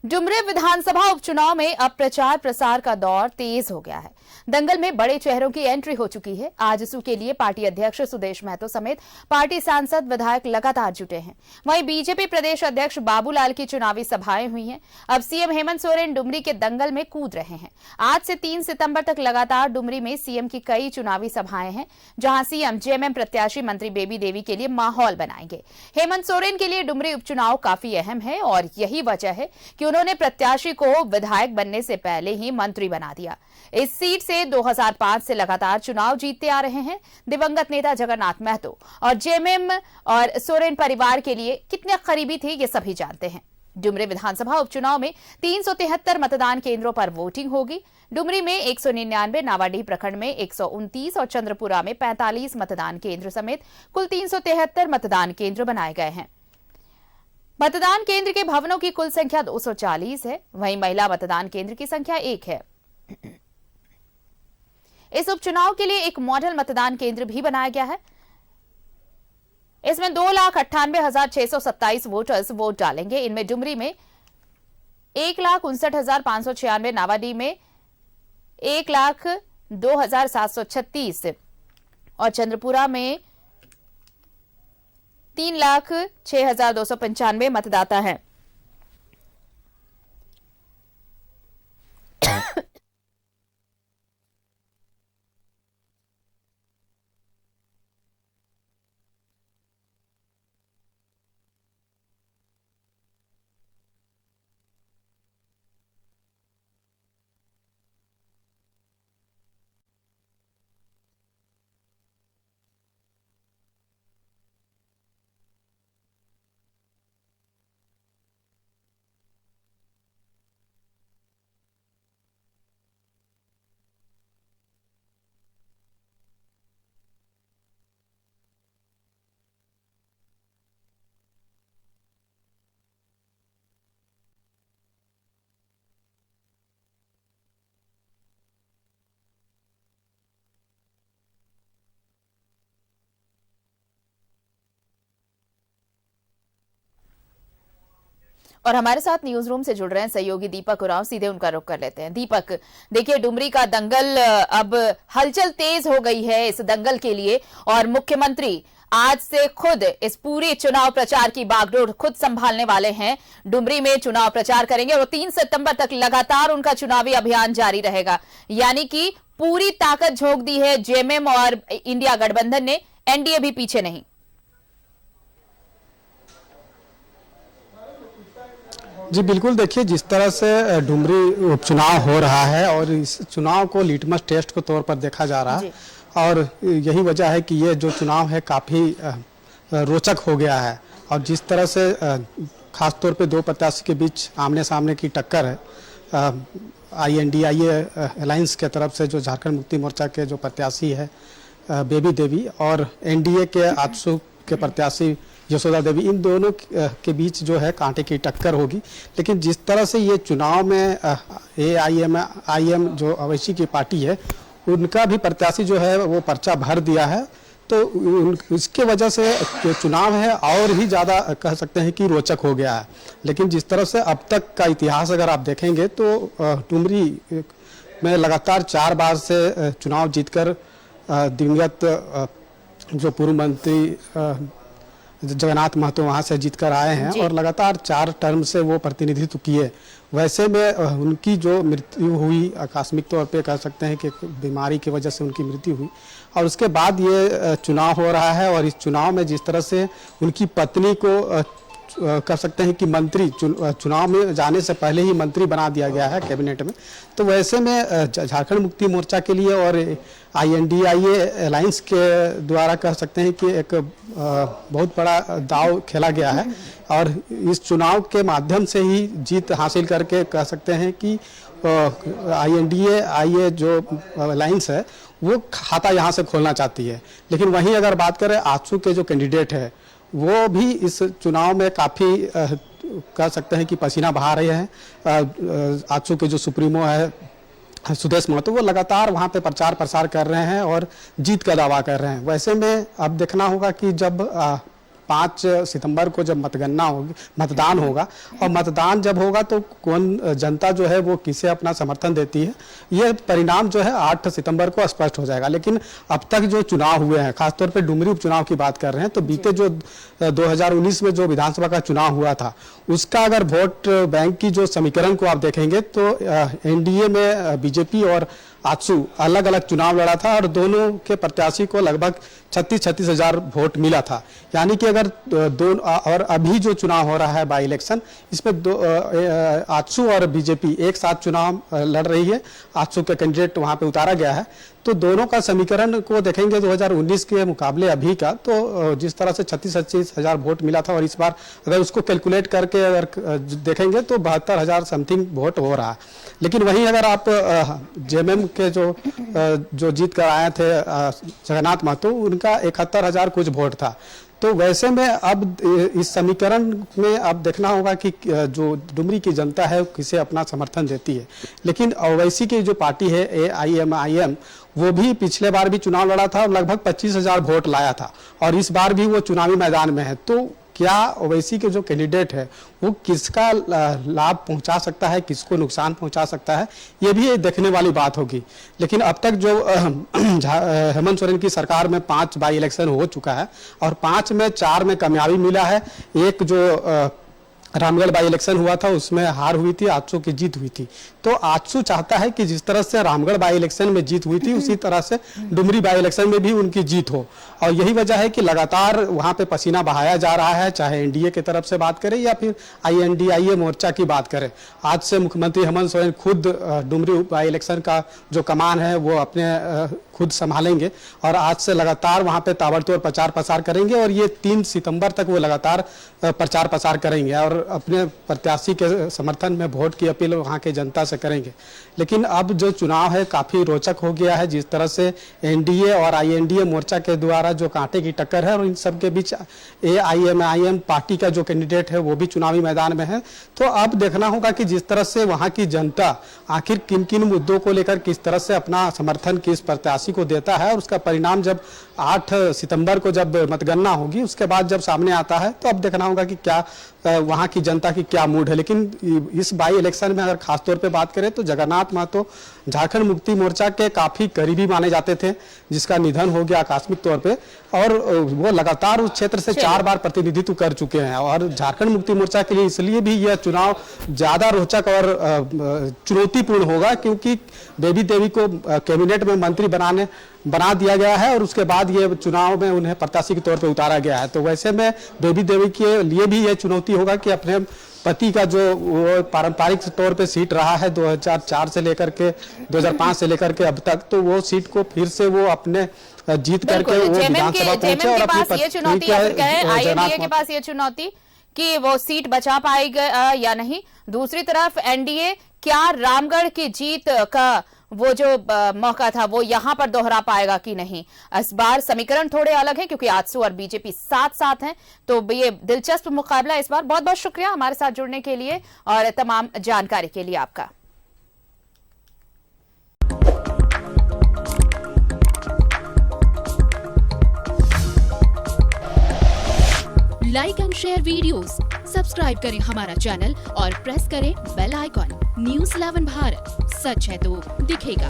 डुमरी विधानसभा उपचुनाव में अब प्रचार प्रसार का दौर तेज हो गया है। दंगल में बड़े चेहरों की एंट्री हो चुकी है। आजसू के लिए पार्टी अध्यक्ष सुदेश महतो समेत पार्टी सांसद विधायक लगातार जुटे हैं। वहीं बीजेपी प्रदेश अध्यक्ष बाबूलाल की चुनावी सभाएं हुई हैं। अब सीएम हेमंत सोरेन डुमरी के दंगल में कूद रहे हैं। आज से 3 सितंबर तक लगातार डुमरी में सीएम की कई चुनावी सभाएं हैं, जहां सीएम जेएमएम प्रत्याशी मंत्री बेबी देवी के लिए माहौल बनाएंगे। हेमंत सोरेन के लिए डुमरी उपचुनाव काफी अहम है और यही वजह है कि उन्होंने प्रत्याशी को विधायक बनने से पहले ही मंत्री बना दिया। इस सीट से 2005 से लगातार चुनाव जीतते आ रहे हैं। दिवंगत नेता जगन्नाथ महतो और जेएमएम और सोरेन परिवार के लिए कितने करीबी थे, ये सभी जानते हैं। डुमरी विधानसभा उपचुनाव में 373 मतदान केंद्रों पर वोटिंग होगी। डुमरी में 199, नावाडीह प्रखंड में 129 और चंद्रपुरा में 45 मतदान केंद्र समेत कुल 373 मतदान केंद्र बनाए गए हैं। मतदान केंद्र के भवनों की कुल संख्या 240 है। वहीं महिला मतदान केंद्र की संख्या 1 है। इस उपचुनाव के लिए एक मॉडल मतदान केंद्र भी बनाया गया है। इसमें 2,98,627 वोटर्स वोट डालेंगे। इनमें डुमरी में 1,59,596, नावाडीह में 1,02,736 और चंद्रपुरा में 3,06,295 मतदाता हैं। और हमारे साथ न्यूज रूम से जुड़ रहे हैं सहयोगी दीपक उरांव। सीधे उनका रुख कर लेते हैं। दीपक, देखिए डुमरी का दंगल, अब हलचल तेज हो गई है इस दंगल के लिए और मुख्यमंत्री आज से खुद इस पूरे चुनाव प्रचार की बागडोर खुद संभालने वाले हैं। डुमरी में चुनाव प्रचार करेंगे और 3 सितंबर तक लगातार उनका चुनावी अभियान जारी रहेगा। यानी कि पूरी ताकत झोंक दी है जेएमएम और इंडिया गठबंधन ने, एनडीए भी पीछे नहीं। जी बिल्कुल, देखिए जिस तरह से डुमरी उपचुनाव हो रहा है और इस चुनाव को लिटमस टेस्ट के तौर पर देखा जा रहा है और यही वजह है कि ये जो चुनाव है काफ़ी रोचक हो गया है। और जिस तरह से खास तौर पे 2 प्रत्याशी के बीच आमने सामने की टक्कर है, INDIA अलायंस के तरफ से जो झारखंड मुक्ति मोर्चा के जो प्रत्याशी है बेबी देवी और NDA के आजसू के प्रत्याशी यशोदा देवी, इन दोनों के बीच जो है कांटे की टक्कर होगी। लेकिन जिस तरह से ये चुनाव में AIM जो अवैसी की पार्टी है, उनका भी प्रत्याशी जो है वो पर्चा भर दिया है, तो इसके वजह से जो चुनाव है और भी ज़्यादा कह सकते हैं कि रोचक हो गया है। लेकिन जिस तरह से अब तक का इतिहास अगर आप देखेंगे तो डुमरी में लगातार 4 बार से चुनाव जीतकर दिवंगत जो पूर्व मंत्री जगन्नाथ महतो वहाँ से जीतकर आए हैं और लगातार 4 टर्म से वो प्रतिनिधित्व किए। वैसे में उनकी जो मृत्यु हुई आकस्मिक तौर पे कह सकते हैं कि बीमारी की वजह से उनकी मृत्यु हुई और उसके बाद ये चुनाव हो रहा है। और इस चुनाव में जिस तरह से उनकी पत्नी को कह सकते हैं कि मंत्री चुनाव में जाने से पहले ही मंत्री बना दिया गया है कैबिनेट में, तो वैसे में झारखंड मुक्ति मोर्चा के लिए और INDIA अलायंस के द्वारा कह सकते हैं कि एक बहुत बड़ा दाव खेला गया है और इस चुनाव के माध्यम से ही जीत हासिल करके कह सकते हैं कि INDIA जो अलायंस है वो खाता यहाँ से खोलना चाहती है। लेकिन वहीं अगर बात करें आजसू के जो कैंडिडेट है वो भी इस चुनाव में काफ़ी कह सकते हैं कि पसीना बहा रहे हैं। आजसू के जो सुप्रीमो है सुदेश महतो, वो लगातार वहाँ पे प्रचार प्रसार कर रहे हैं और जीत का दावा कर रहे हैं। वैसे में अब देखना होगा कि जब 5 सितंबर को जब मतदान होगा और मतदान जब होगा तो कौन जनता जो है वो किसे अपना समर्थन देती है, ये परिणाम जो है 8 सितंबर को स्पष्ट हो जाएगा। लेकिन अब तक जो चुनाव हुए हैं, खासतौर पे डुमरी उपचुनाव की बात कर रहे हैं, तो बीते जो 2019 में जो विधानसभा का चुनाव हुआ था उसका अगर वोट बैंक की जो समीकरण को आप देखेंगे तो एनडीए में बीजेपी और आजसू अलग अलग चुनाव लड़ा था और दोनों के प्रत्याशी को लगभग 36 हजार वोट मिला था। यानी कि अगर और अभी जो चुनाव हो रहा है बाई इलेक्शन, इसमें आजसू और बीजेपी एक साथ चुनाव लड़ रही है, आजसू के कैंडिडेट वहां पे उतारा गया है, तो दोनों का समीकरण को देखेंगे 2019 के मुकाबले अभी का, तो जिस तरह से 36 हजार वोट मिला था और इस बार अगर उसको कैलकुलेट करके अगर देखेंगे तो 72 हजार समथिंग वोट हो रहा है। लेकिन वहीं अगर आप जेएमएम के जो जीत कर आए थे जगन्नाथ महतो, उनका 71 हजार कुछ वोट था। तो वैसे में अब इस समीकरण में अब देखना होगा कि जो डुमरी की जनता है किसे अपना समर्थन देती है। लेकिन ओवैसी की जो पार्टी है AIMIM, वो भी पिछले बार भी चुनाव लड़ा था और लगभग 25 हजार वोट लाया था और इस बार भी वो चुनावी मैदान में है। तो क्या ओवैसी के जो कैंडिडेट है वो किसका लाभ पहुंचा सकता है, किसको नुकसान पहुंचा सकता है, ये भी देखने वाली बात होगी। लेकिन अब तक जो हेमंत सोरेन की सरकार में 5 बाई इलेक्शन हो चुका है और 5 में 4 में कामयाबी मिला है। एक जो रामगढ़ बाई इलेक्शन हुआ था उसमें हार हुई थी, आजसू की जीत हुई थी। तो आजसू चाहता है कि जिस तरह से रामगढ़ बाई इलेक्शन में जीत हुई थी उसी तरह से डुमरी बाई इलेक्शन में भी उनकी जीत हो, और यही वजह है कि लगातार वहां पे पसीना बहाया जा रहा है, चाहे एनडीए की तरफ से बात करें या फिर INDIA मोर्चा की बात करें। आज से मुख्यमंत्री हेमंत सोरेन खुद डुमरी बाई इलेक्शन का जो कमान है वो अपने खुद संभालेंगे और आज से लगातार वहां पे ताबड़तोड़ प्रचार प्रसार करेंगे और ये 3 सितंबर तक वो लगातार प्रचार प्रसार करेंगे और अपने प्रत्याशी के समर्थन में वोट की अपील वहां के जनता से करेंगे। लेकिन अब जो चुनाव है काफी रोचक हो गया है, जिस तरह से एनडीए और INDA मोर्चा के द्वारा जो कांटे की टक्कर है और इन सब के बीच AIMIM पार्टी का जो कैंडिडेट है वो भी चुनावी मैदान में है। तो अब देखना होगा कि जिस तरह से वहां की जनता आखिर किन किन मुद्दों को लेकर किस तरह से अपना समर्थन किस प्रत्याशी को देता है, और उसका परिणाम जब 8 सितंबर को जब मतगणना होगी उसके बाद जब सामने आता है तो अब देखना होगा कि क्या वहां की जनता की क्या मूड है। लेकिन इस बाई इलेक्शन में अगर खासतौर पे बात करें तो जगन्नाथ महतो झारखंड मुक्ति मोर्चा के काफी करीबी माने जाते थे, जिसका निधन हो गया आकस्मिक तौर पे, और वो लगातार उस क्षेत्र से 4 बार प्रतिनिधित्व कर चुके हैं। और झारखंड मुक्ति मोर्चा के लिए इसलिए भी यह चुनाव ज्यादा रोचक और चुनौतीपूर्ण होगा क्योंकि बेबी देवी को कैबिनेट में मंत्री बना दिया गया है और उसके बाद ये चुनाव में उन्हें प्रत्याशी के तौर पे उतारा गया है। तो वैसे में बेबी देवी के लिए भी ये चुनौती होगा कि अपने पति का जो वो पारंपरिक तौर पे सीट रहा है 2004 से लेकर के 2005 से लेकर के अब तक, तो वो सीट को फिर से वो अपने जीत करके वो विधानसभा पहुंचे और अपनी INDA के पास ये चुनौती कि वो सीट बचा पाएगा या नहीं। दूसरी तरफ एनडीए क्या रामगढ़ की जीत का वो जो मौका था वो यहां पर दोहरा पाएगा कि नहीं। इस बार समीकरण थोड़े अलग है क्योंकि आजसू और बीजेपी साथ हैं, तो ये दिलचस्प मुकाबला इस बार। बहुत बहुत शुक्रिया हमारे साथ जुड़ने के लिए और तमाम जानकारी के लिए आपका। Like and share videos, subscribe करें हमारा चैनल और प्रेस करें बेल आइकॉन। न्यूज़ 11 भारत, सच है तो दिखेगा।